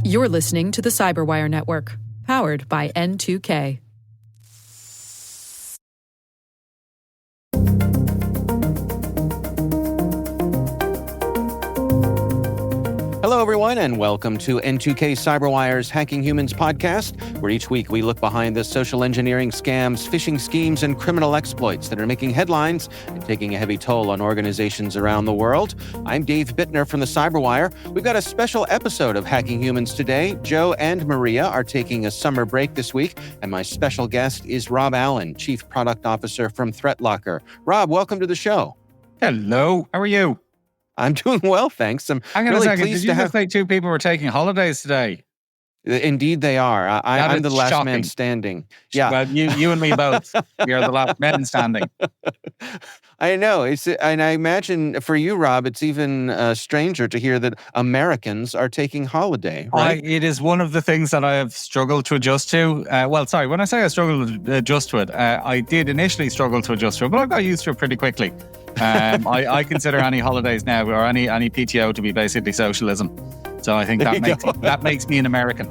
You're listening to the Cyberwire Network, powered by N2K. Hello, everyone, and welcome to N2K Cyberwire's Hacking Humans podcast, where each week we look behind the social engineering scams, phishing schemes, and criminal exploits that are making headlines and taking a heavy toll on organizations around the world. I'm Dave Bittner from the Cyberwire. We've got a special episode of Hacking Humans today. Joe and Maria are taking a summer break this week, and my special guest is Rob Allen, Chief Product Officer from ThreatLocker. Rob, welcome to the show. Hello, how are you? I'm doing well, thanks. I'm Hang on really a second. pleased Did you to just say two people were taking holidays today? Indeed, they are. I'm the last shocking. man standing. Yeah. Well, you and me both. We are the last men standing. I know. And I imagine for you, Rob, it's even stranger to hear that Americans are taking holiday, right? It is one of the things that I have struggled to adjust to. When I say I struggled to adjust to it, I did initially struggle to adjust to it, but I got used to it pretty quickly. I consider any holidays now or any PTO to be basically socialism. So I think that makes me an American.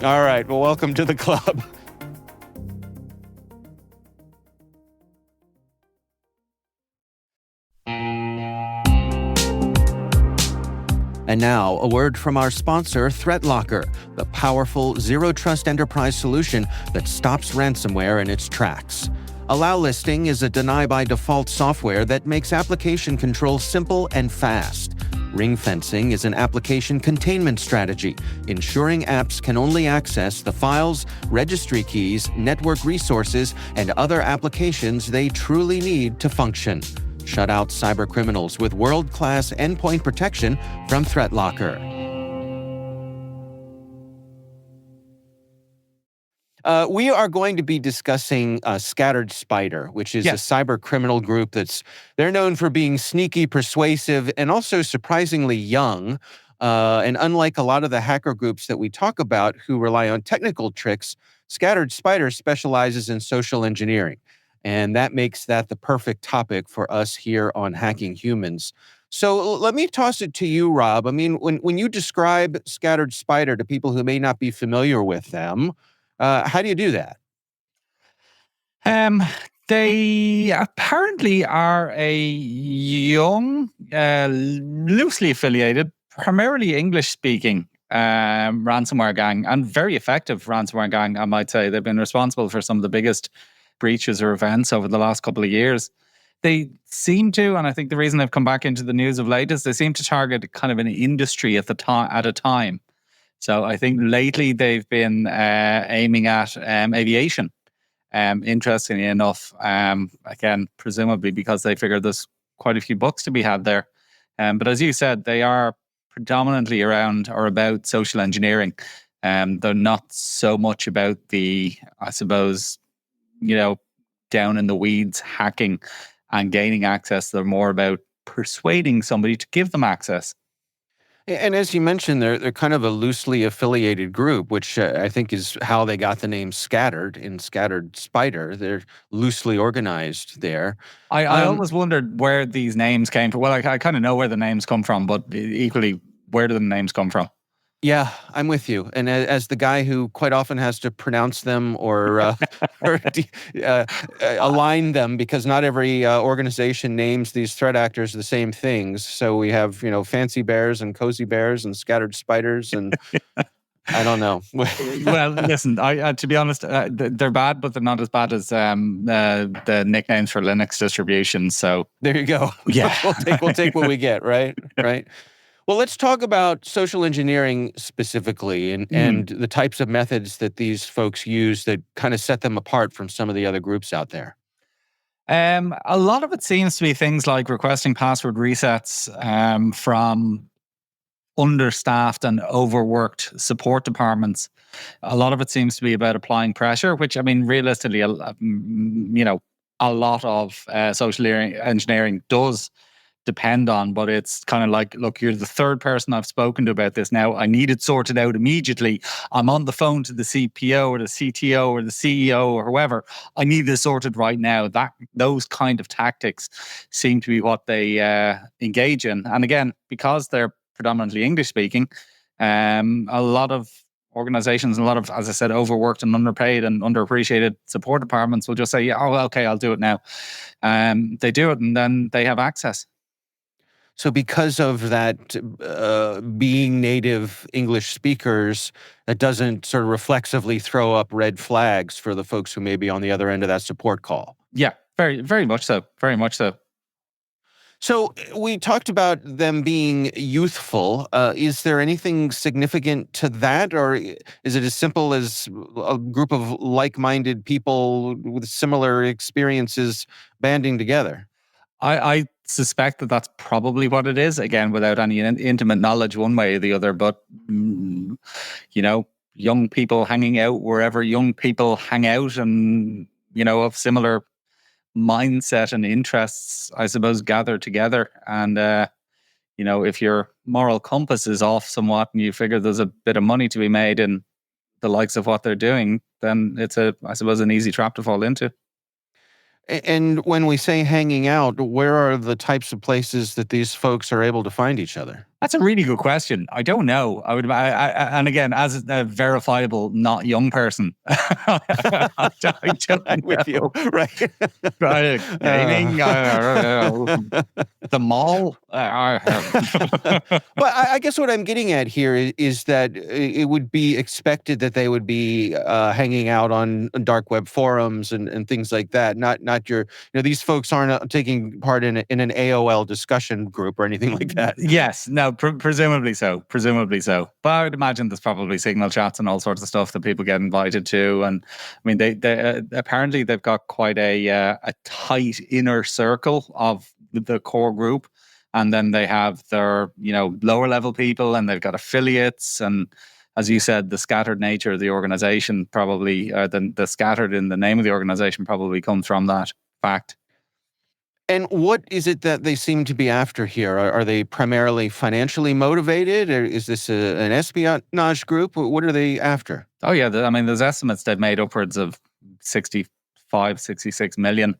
All right. Well, welcome to the club. And now, a word from our sponsor, ThreatLocker, the powerful zero-trust enterprise solution that stops ransomware in its tracks. Allow Listing is a deny-by-default software that makes application control simple and fast. Ring fencing is an application containment strategy, ensuring apps can only access the files, registry keys, network resources, and other applications they truly need to function. Shut out cybercriminals with world-class endpoint protection from ThreatLocker. We are going to be discussing Scattered Spider, which is a cyber criminal group they're known for being sneaky, persuasive, and also surprisingly young. And unlike a lot of the hacker groups that we talk about who rely on technical tricks, Scattered Spider specializes in social engineering. And that makes that the perfect topic for us here on Hacking Humans. So let me toss it to you, Rob. I mean, when you describe Scattered Spider to people who may not be familiar with them, how do you do that? They apparently are a young, loosely affiliated, primarily English-speaking ransomware gang, and very effective ransomware gang, I might say. They've been responsible for some of the biggest breaches or events over the last couple of years. They seem to, and I think the reason they've come back into the news of late is they seem to target kind of an industry at a time. So I think lately they've been aiming at aviation. Interestingly enough, again, presumably because they figure there's quite a few bucks to be had there. But as you said, they are predominantly around or about social engineering. They're not so much about the, I suppose, down in the weeds hacking and gaining access. They're more about persuading somebody to give them access. And as you mentioned, they're kind of a loosely affiliated group, which I think is how they got the name Scattered in Scattered Spider. They're loosely organized there. I always wondered where these names came from. Well, I kind of know where the names come from, but equally, where do the names come from? Yeah, I'm with you. And as the guy who quite often has to pronounce them or align them, because not every organization names these threat actors the same things. So we have, fancy bears and cozy bears and scattered spiders and I don't know. Well, listen, to be honest, they're bad, but they're not as bad as the nicknames for Linux distributions. So there you go. Yeah, we'll take what we get, right? Right. Well, let's talk about social engineering specifically and the types of methods that these folks use that kind of set them apart from some of the other groups out there. A lot of it seems to be things like requesting password resets from understaffed and overworked support departments. A lot of it seems to be about applying pressure, which, I mean, realistically, a lot of social engineering does depend on, but it's kind of like, look, you're the third person I've spoken to about this now. I need it sorted out immediately. I'm on the phone to the CPO or the CTO or the CEO or whoever. I need this sorted right now. Those kind of tactics seem to be what they engage in. And again, because they're predominantly English speaking, a lot of organizations and a lot of, as I said, overworked and underpaid and underappreciated support departments will just say, yeah, oh, okay, I'll do it now. They do it and then they have access. So because of that, being native English speakers, that doesn't sort of reflexively throw up red flags for the folks who may be on the other end of that support call. Yeah, very, very much so. Very much so. So we talked about them being youthful. Is there anything significant to that, or is it as simple as a group of like-minded people with similar experiences banding together? I suspect that that's probably what it is. Again, without any intimate knowledge one way or the other, but young people hanging out wherever young people hang out, and of similar mindset and interests, I suppose, gather together. And if your moral compass is off somewhat, and you figure there's a bit of money to be made in the likes of what they're doing, then it's I suppose, an easy trap to fall into. And when we say hanging out, where are the types of places that these folks are able to find each other? That's a really good question. I don't know. And again, as a verifiable, not young person, I don't with you, right? Gaming, the mall. But I guess what I'm getting at here is that it would be expected that they would be hanging out on dark web forums and things like that. Not your, these folks aren't taking part in an AOL discussion group or anything like that. Yes, no, presumably so. But I would imagine there's probably Signal chats and all sorts of stuff that people get invited to. And I mean, they apparently they've got quite a tight inner circle of the core group. And then they have their, lower level people, and they've got affiliates. And as you said, the scattered nature of the organization probably, the scattered in the name of the organization probably comes from that fact. And what is it that they seem to be after here? Are they primarily financially motivated, or is this an espionage group? What are they after? Oh, yeah. There's estimates they've made upwards of 65, 66 million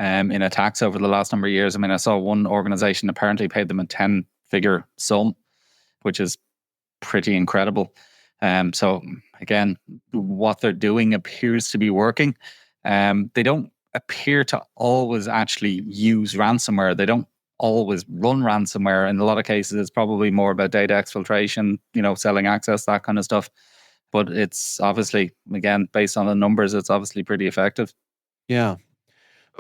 in attacks over the last number of years. I saw one organization apparently paid them a 10-figure sum, which is pretty incredible. So again, what they're doing appears to be working. They don't appear to always actually use ransomware. They don't always run ransomware. In a lot of cases, it's probably more about data exfiltration, selling access, that kind of stuff. But it's obviously, again, based on the numbers, it's obviously pretty effective. Yeah.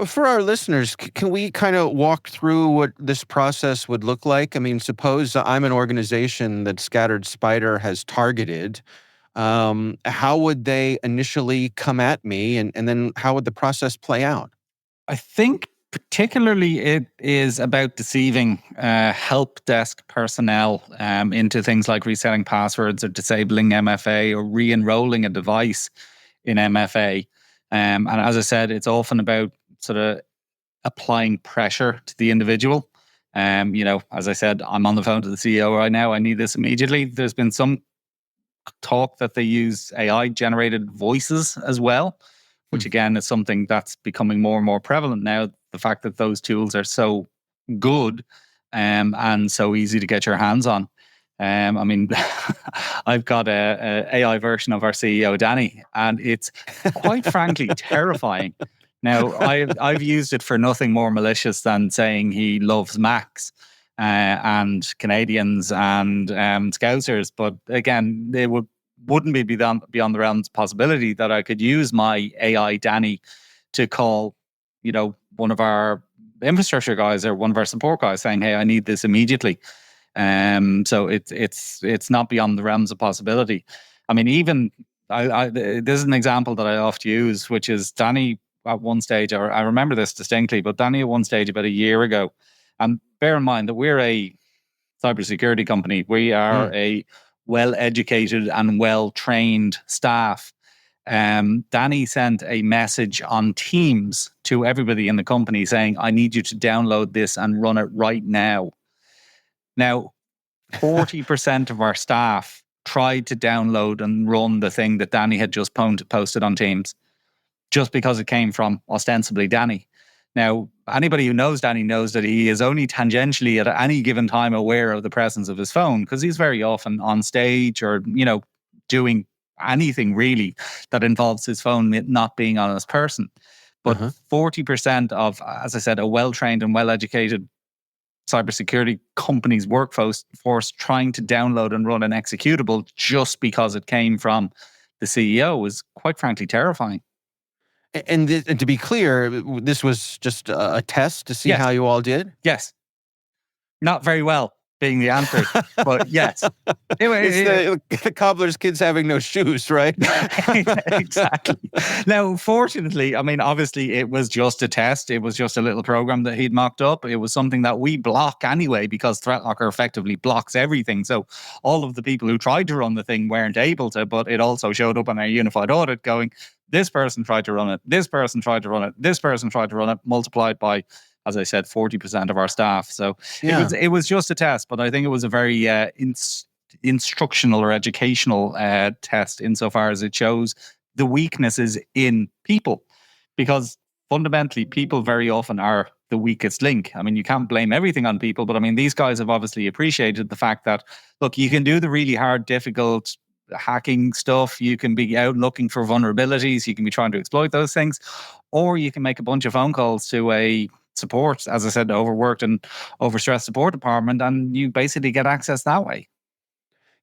For our listeners, can we kind of walk through what this process would look like? Suppose I'm an organization that Scattered Spider has targeted. How would they initially come at me, and then how would the process play out? I think particularly it is about deceiving help desk personnel into things like resetting passwords or disabling MFA or re-enrolling a device in MFA. And as I said, it's often about sort of applying pressure to the individual. As I said, I'm on the phone to the CEO right now. I need this immediately. There's been some talk that they use AI-generated voices as well, which again is something that's becoming more and more prevalent now. The fact that those tools are so good and so easy to get your hands on. I've got a AI version of our CEO, Danny, and it's quite frankly terrifying. Now, I've used it for nothing more malicious than saying he loves Macs and Canadians and Scousers. But again, it wouldn't be beyond the realms of possibility that I could use my AI Danny to call, one of our infrastructure guys or one of our support guys saying, "Hey, I need this immediately." So it's not beyond the realms of possibility. Even this is an example that I often use, which is Danny. At one stage, I remember this distinctly, but Danny at one stage about a year ago, and bear in mind that we're a cybersecurity company. We are a well-educated and well-trained staff. Danny sent a message on Teams to everybody in the company saying, "I need you to download this and run it right now." Now, 40% of our staff tried to download and run the thing that Danny had just posted on Teams, just because it came from ostensibly Danny. Now, anybody who knows Danny knows that he is only tangentially at any given time aware of the presence of his phone, because he's very often on stage or, doing anything really that involves his phone not being on his person. But 40% of, as I said, a well-trained and well-educated cybersecurity company's workforce trying to download and run an executable just because it came from the CEO is quite frankly terrifying. And to be clear, this was just a test to see how you all did? Yes. Not very well, being the answer, but yes. It's the cobbler's kids having no shoes, right? Exactly. Now, fortunately, I mean, obviously it was just a test. It was just a little program that he'd mocked up. It was something that we block anyway, because ThreatLocker effectively blocks everything. So all of the people who tried to run the thing weren't able to, but it also showed up on our unified audit going, this person tried to run it, this person tried to run it, this person tried to run it, multiplied by, as I said, 40% of our staff. So it was just a test, but I think it was a very instructional or educational test insofar as it shows the weaknesses in people, because fundamentally people very often are the weakest link. I mean, you can't blame everything on people, but I mean, these guys have obviously appreciated the fact that, look, you can do the really hard, difficult hacking stuff. You can be out looking for vulnerabilities. You can be trying to exploit those things, or you can make a bunch of phone calls to a support, as I said, overworked and overstressed support department, and you basically get access that way.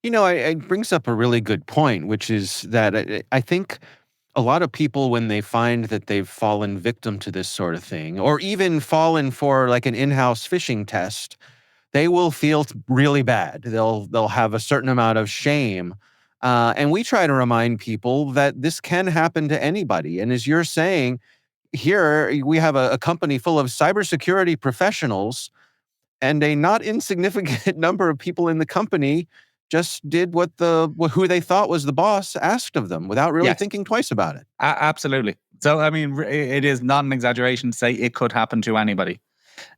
It brings up a really good point, which is that I think a lot of people, when they find that they've fallen victim to this sort of thing, or even fallen for like an in-house phishing test, they will feel really bad. They'll have a certain amount of shame. And we try to remind people that this can happen to anybody. And as you're saying, here we have a company full of cybersecurity professionals, and a not insignificant number of people in the company just did what who they thought was the boss asked of them without really thinking twice about it. Absolutely. So, I mean, it is not an exaggeration to say it could happen to anybody.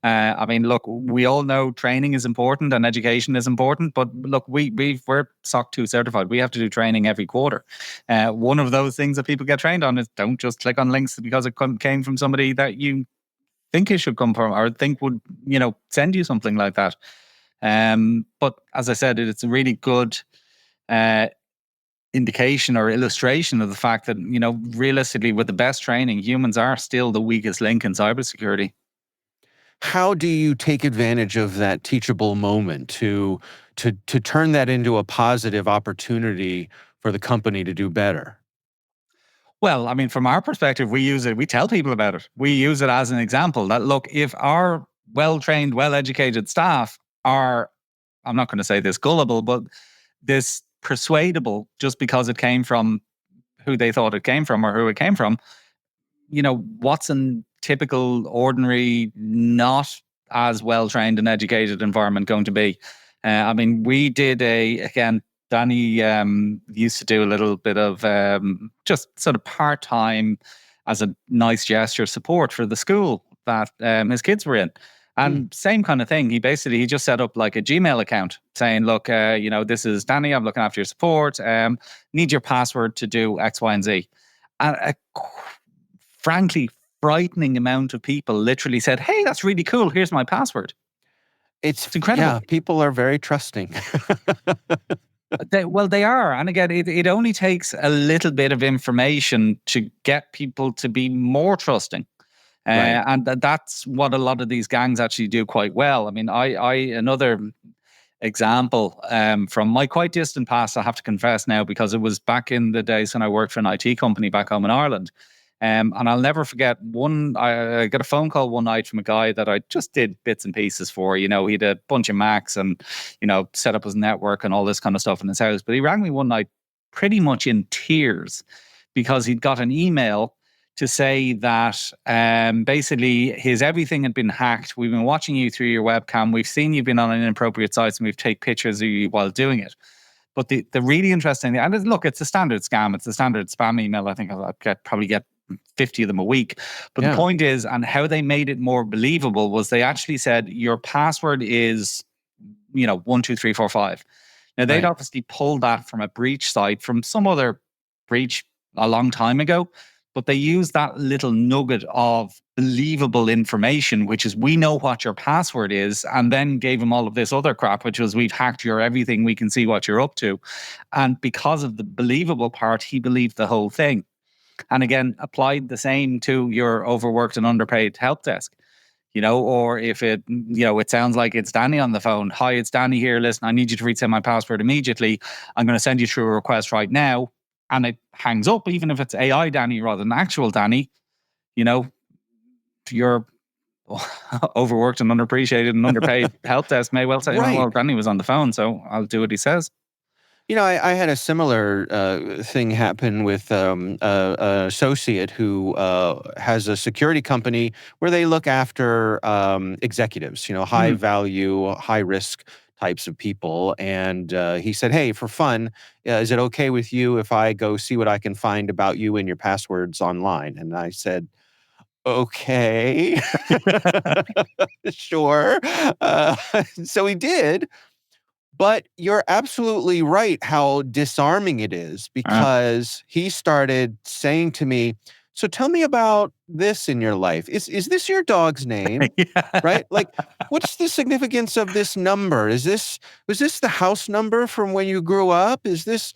I mean, look, we all know training is important and education is important, but look, we're SOC 2 certified. We have to do training every quarter. One of those things that people get trained on is don't just click on links because it came from somebody that you think it should come from or think would, send you something like that. But as I said, it's a really good indication or illustration of the fact that, realistically, with the best training, humans are still the weakest link in cybersecurity. How do you take advantage of that teachable moment to turn that into a positive opportunity for the company to do better? Well, I mean, from our perspective, we use it. We tell people about it. We use it as an example that, look, if our well-trained, well-educated staff are, I'm not going to say this gullible, but this persuadable just because it came from who they thought it came from or who it came from, what's a typical, ordinary, not as well-trained and educated environment going to be? I mean, we did again, Danny used to do a little bit of just sort of part-time as a nice gesture support for the school that his kids were in. And same kind of thing. He just set up like a Gmail account saying, look, this is Danny, I'm looking after your support. Need your password to do X, Y, and Z. And a frankly frightening amount of people literally said, hey, that's really cool. Here's my password. It's incredible. Yeah, people are very trusting. They are. And again, it only takes a little bit of information to get people to be more trusting. Right. And that's what a lot of these gangs actually do quite well. I mean, another example from my quite distant past, I have to confess now, because it was back in the days when I worked for an IT company back home in Ireland. And I'll never forget I got a phone call one night from a guy that I just did bits and pieces for. He had a bunch of Macs and, set up his network and all this kind of stuff in his house. But he rang me one night pretty much in tears because he'd got an email to say that basically his everything had been hacked. We've been watching you through your webcam. We've seen you've been on inappropriate sites and we've taken pictures of you while doing it. But the really interesting thing, and look, it's a standard scam. It's a standard spam email. I think I'll probably get 50 of them a week. But the point is, and how they made it more believable was they actually said your password is, 1, 2, 3, 4, 5. Now they'd obviously pulled that from a breach site from some other breach a long time ago. but they use that little nugget of believable information, which is we know what your password is, and then gave him all of this other crap, which was we've hacked your everything, we can see what you're up to. And because of the believable part, he believed the whole thing. And again, applied the same to your overworked and underpaid help desk. Or if it sounds like it's Danny on the phone. Hi, it's Danny here. Listen, I need you to reset my password immediately. I'm going to send you through a request right now. And it hangs up, even if it's AI Danny rather than actual Danny. Your overworked and underappreciated and underpaid help desk may well say, Right. well, Danny was on the phone, so I'll do what he says. I had a similar thing happen with an associate who has a security company where they look after executives, high value, high risk types of people. And he said, hey, for fun, is it okay with you if I go see what I can find about you and your passwords online? And I said, okay, sure. So he did. But you're absolutely right how disarming it is, because he started saying to me, so tell me about this in your life. Is this your dog's name? Yeah. Right? Like, what's the significance of this number? Was this the house number from when you grew up? Was this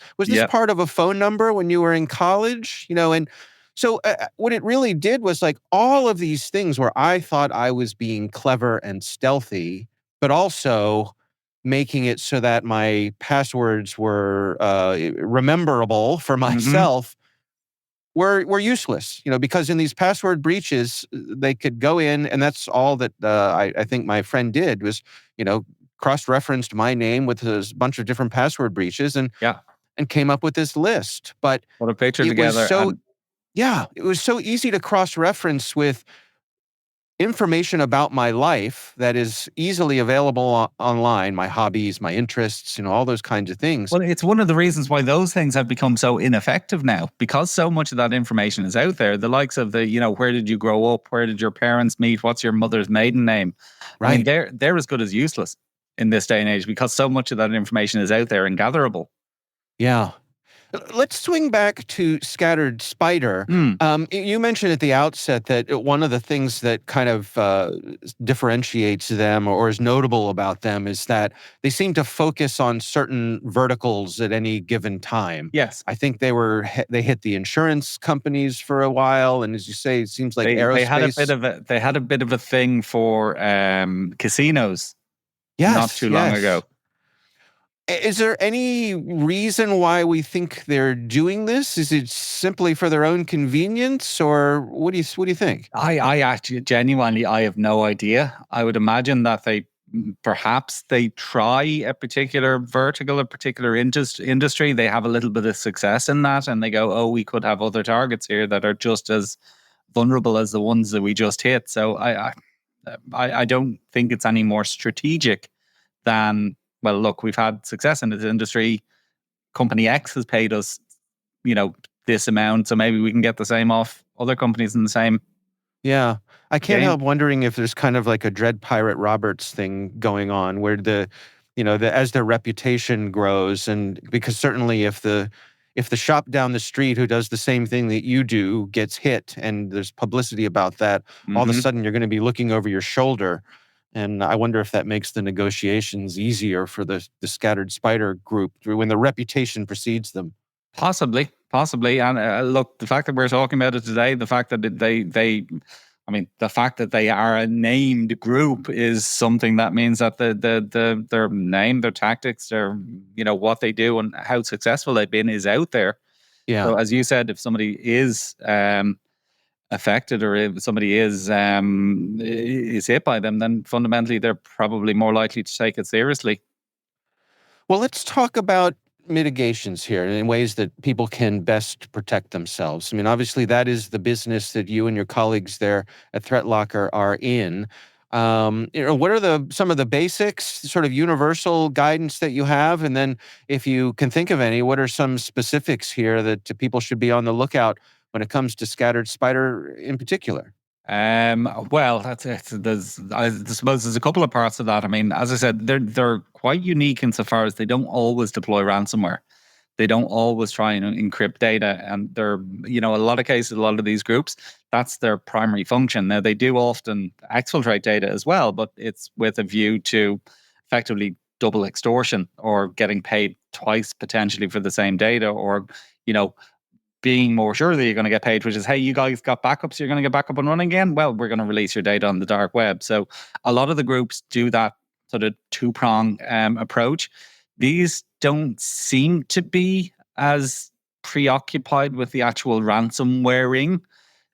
part of a phone number when you were in college? And so what it really did was, like, all of these things where I thought I was being clever and stealthy, but also making it so that my passwords were rememberable for myself, were useless. Because in these password breaches, they could go in, and that's all that I think my friend did was, cross-referenced my name with a bunch of different password breaches and came up with this list. But put a picture together. It was so easy to cross-reference with information about my life that is easily available online, my hobbies, my interests, all those kinds of things. Well, it's one of the reasons why those things have become so ineffective now, because so much of that information is out there. The likes of where did you grow up? Where did your parents meet? What's your mother's maiden name? Right. I mean, they're as good as useless in this day and age, because so much of that information is out there and gatherable. Yeah. Let's swing back to Scattered Spider. You mentioned at the outset that one of the things that kind of differentiates them or is notable about them is that they seem to focus on certain verticals at any given time. Yes. I think they hit the insurance companies for a while, and as you say, it seems like aerospace. They had a bit of a thing for casinos. Yes, not too long ago. Is there any reason why we think they're doing this? Is it simply for their own convenience, or what do you think? I actually genuinely, I have no idea. I would imagine that perhaps they try a particular vertical, a particular industry. They have a little bit of success in that, and they go, oh, we could have other targets here that are just as vulnerable as the ones that we just hit. So I don't think it's any more strategic than, well, look, we've had success in this industry. Company X has paid us, this amount, so maybe we can get the same off other companies in the same. Yeah. I can't game. help wondering if there's kind of like a Dread Pirate Roberts thing going on, where as their reputation grows, and because certainly if the shop down the street who does the same thing that you do gets hit and there's publicity about that, all of a sudden you're going to be looking over your shoulder. And I wonder if that makes the negotiations easier for the Scattered Spider group when the reputation precedes them. Possibly. And look, the fact that we're talking about it today, the fact that the fact that they are a named group is something that means that their name, their tactics, their what they do and how successful they've been is out there. Yeah. So as you said, if somebody is affected, or if somebody is hit by them, then fundamentally they're probably more likely to take it seriously. Well, let's talk about mitigations here and in ways that people can best protect themselves. I mean, obviously that is the business that you and your colleagues there at ThreatLocker are in. What are some of the basics, sort of universal guidance that you have? And then if you can think of any, what are some specifics here that people should be on the lookout when it comes to Scattered Spider in particular? Well, that's it. I suppose there's a couple of parts of that. I mean, as I said, they're quite unique insofar as they don't always deploy ransomware. They don't always try and encrypt data. And they're, a lot of cases, a lot of these groups, that's their primary function. Now, they do often exfiltrate data as well, but it's with a view to effectively double extortion or getting paid twice potentially for the same data, or, being more sure that you're going to get paid, which is, hey, you guys got backups, you're going to get back up and running again? Well, we're going to release your data on the dark web. So a lot of the groups do that sort of two-prong approach. These don't seem to be as preoccupied with the actual ransomwaring.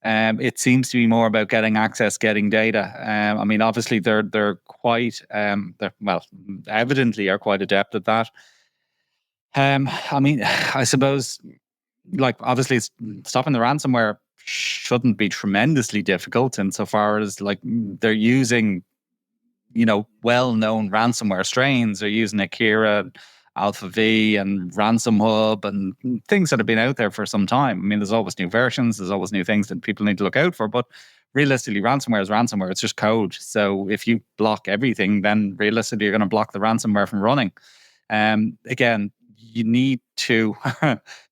It seems to be more about getting access, getting data. Obviously they're quite, evidently are quite adept at that. I suppose, obviously stopping the ransomware shouldn't be tremendously difficult insofar as they're using, well-known ransomware strains. They're using Akira, Alpha V, and Ransom Hub, and things that have been out there for some time. There's always new versions, there's always new things that people need to look out for, but realistically, ransomware is ransomware. It's just code. So if you block everything, then realistically, you're going to block the ransomware from running. Again, you need to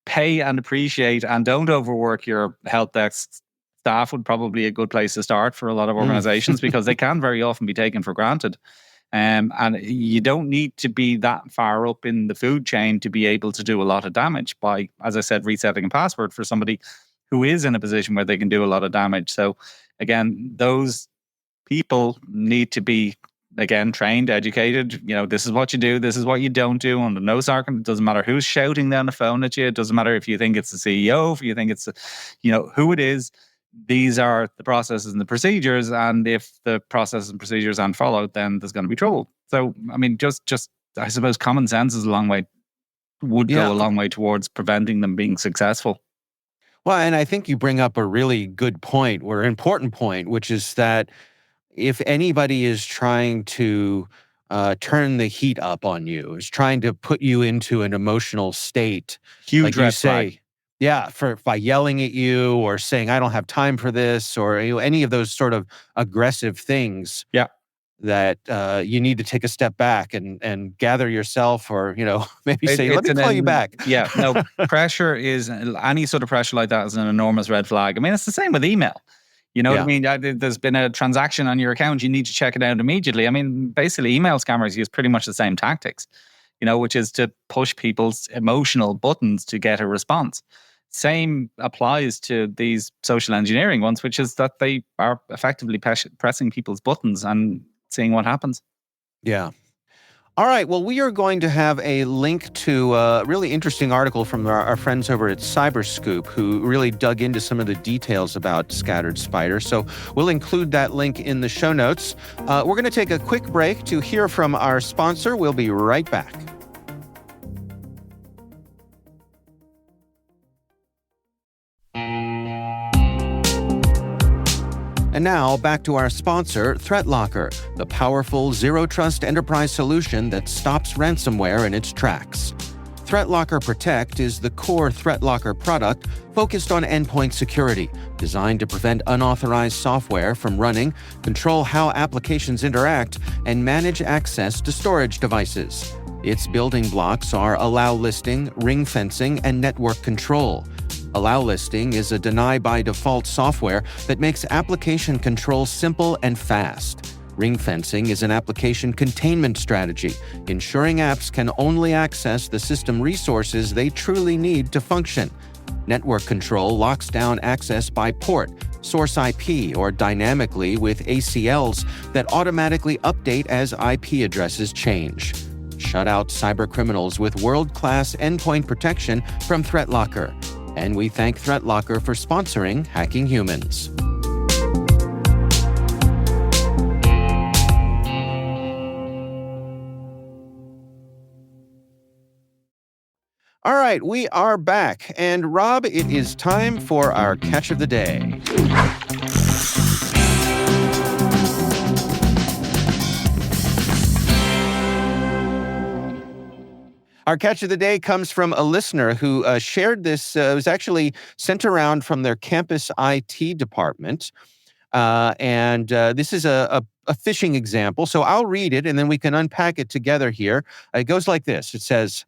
pay and appreciate, and don't overwork your help desk staff. Would probably a good place to start for a lot of organizations because they can very often be taken for granted. And you don't need to be that far up in the food chain to be able to do a lot of damage by, as I said, resetting a password for somebody who is in a position where they can do a lot of damage. So again, those people need to be, again, trained, educated. This is what you do, this is what you don't do. Under no circumstance, it doesn't matter who's shouting down the phone at you. It doesn't matter if you think it's the CEO, if you think it's, who it is. These are the processes and the procedures. And if the processes and procedures aren't followed, then there's going to be trouble. So, just I suppose common sense is go a long way towards preventing them being successful. Well, and I think you bring up a really good point, or an important point, which is that if anybody is trying to turn the heat up on you, is trying to put you into an emotional state, huge red flag. Yeah, by yelling at you or saying, I don't have time for this, or any of those sort of aggressive things. Yeah. That you need to take a step back and gather yourself, or maybe say, let me call you back. Yeah, no, pressure is, any sort of pressure like that is an enormous red flag. It's the same with email. What I mean? There's been a transaction on your account, you need to check it out immediately. Basically, email scammers use pretty much the same tactics, which is to push people's emotional buttons to get a response. Same applies to these social engineering ones, which is that they are effectively pressing people's buttons and seeing what happens. Yeah. All right. Well, we are going to have a link to a really interesting article from our friends over at Cyberscoop, who really dug into some of the details about Scattered Spider. So we'll include that link in the show notes. We're going to take a quick break to hear from our sponsor. We'll be right back. And now, back to our sponsor, ThreatLocker, the powerful zero-trust enterprise solution that stops ransomware in its tracks. ThreatLocker Protect is the core ThreatLocker product focused on endpoint security, designed to prevent unauthorized software from running, control how applications interact, and manage access to storage devices. Its building blocks are allow listing, ring fencing, and network control. Allow listing is a deny-by-default software that makes application control simple and fast. Ring fencing is an application containment strategy, ensuring apps can only access the system resources they truly need to function. Network control locks down access by port, source IP, or dynamically with ACLs that automatically update as IP addresses change. Shut out cybercriminals with world-class endpoint protection from ThreatLocker. And we thank ThreatLocker for sponsoring Hacking Humans. All right, we are back. And Rob, it is time for our catch of the day. Our catch of the day comes from a listener who shared this. It was actually sent around from their campus IT department. And this is a phishing example. So I'll read it and then we can unpack it together here. It goes like this. It says,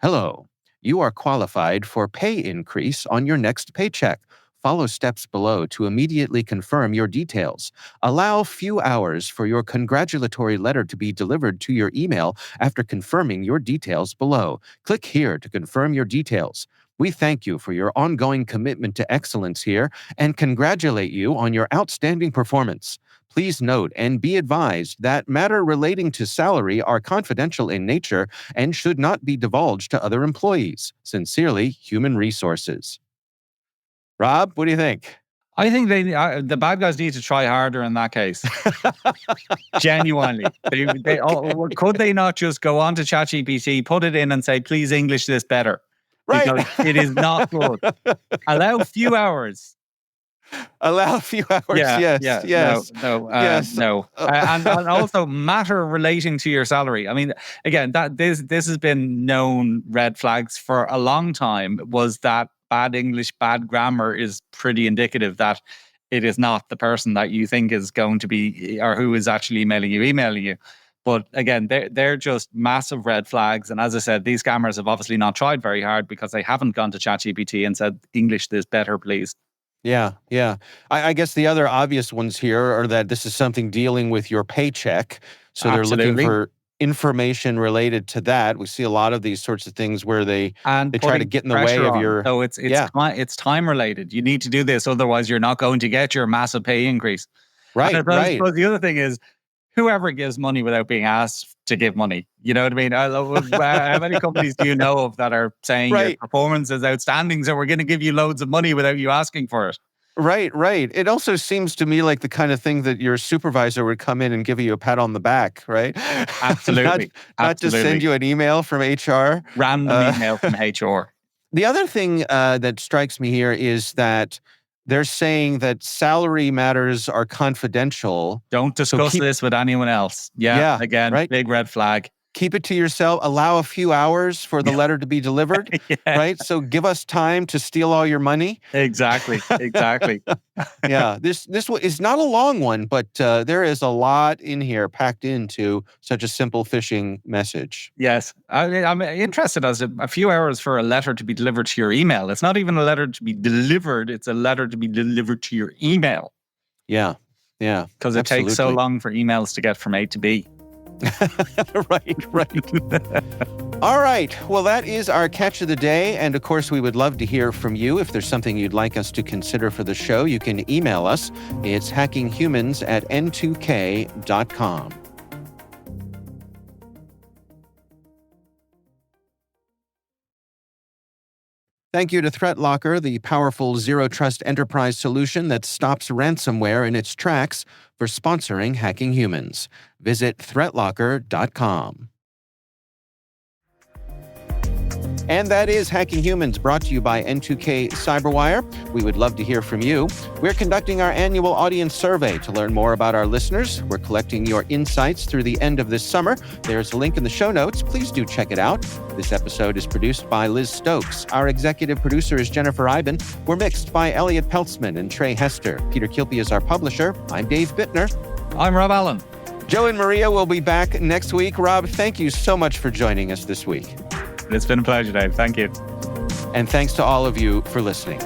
"Hello. you are qualified for pay increase on your next paycheck. Follow steps below to immediately confirm your details. Allow few hours for your congratulatory letter to be delivered to your email after confirming your details below. Click here to confirm your details. We thank you for your ongoing commitment to excellence here and congratulate you on your outstanding performance. Please note and be advised that matters relating to salary are confidential in nature and should not be divulged to other employees. Sincerely, Human Resources. Rob, what do you think? I think the bad guys need to try harder in that case. Genuinely. Could they not just go on to ChatGPT, put it in and say, please English this better? Right. Because it is not good. Allow a few hours. Allow a few hours. Yes. No. And also matter relating to your salary. I mean, again, this has been known red flags for a long time, was that bad English, bad grammar is pretty indicative that it is not the person that you think is going to be, or who is actually emailing you. But again, they're just massive red flags. And as I said, these scammers have obviously not tried very hard because they haven't gone to ChatGPT and said, English this better, please. Yeah. I guess the other obvious ones here are that this is something dealing with your paycheck. So they're looking for information related to that. We see a lot of these sorts of things where they try to get in the way of your... So it's time related. You need to do this, otherwise you're not going to get your massive pay increase. Right. I suppose the other thing is, whoever gives money without being asked to give money, you know what I mean? How many companies do you know of that are saying your performance is outstanding, so we're going to give you loads of money without you asking for it? Right. It also seems to me like the kind of thing that your supervisor would come in and give you a pat on the back, right? Absolutely. Not just send you an email from HR. Random email from HR. The other thing that strikes me here is that they're saying that salary matters are confidential. Don't discuss this with anyone else. Yeah. Again, right? Big red flag. Keep it to yourself. Allow a few hours for the letter to be delivered, right? So give us time to steal all your money. Exactly. Yeah, this is not a long one, but there is a lot in here packed into such a simple phishing message. Yes. I'm interested as a few hours for a letter to be delivered to your email. It's not even a letter to be delivered. It's a letter to be delivered to your email. Yeah. Because it takes so long for emails to get from A to B. Right. All right. Well, that is our catch of the day. And of course, we would love to hear from you. If there's something you'd like us to consider for the show, you can email us. It's hackinghumans@n2k.com. Thank you to ThreatLocker, the powerful zero-trust enterprise solution that stops ransomware in its tracks, for sponsoring Hacking Humans. Visit threatlocker.com. And that is Hacking Humans, brought to you by N2K Cyberwire. We would love to hear from you. We're conducting our annual audience survey to learn more about our listeners. We're collecting your insights through the end of this summer. There's a link in the show notes. Please do check it out. This episode is produced by Liz Stokes. Our executive producer is Jennifer Iben. We're mixed by Elliot Peltzman and Trey Hester. Peter Kilpie is our publisher. I'm Dave Bittner. I'm Rob Allen. Joe and Maria will be back next week. Rob, thank you so much for joining us this week. It's been a pleasure, Dave. Thank you. And thanks to all of you for listening.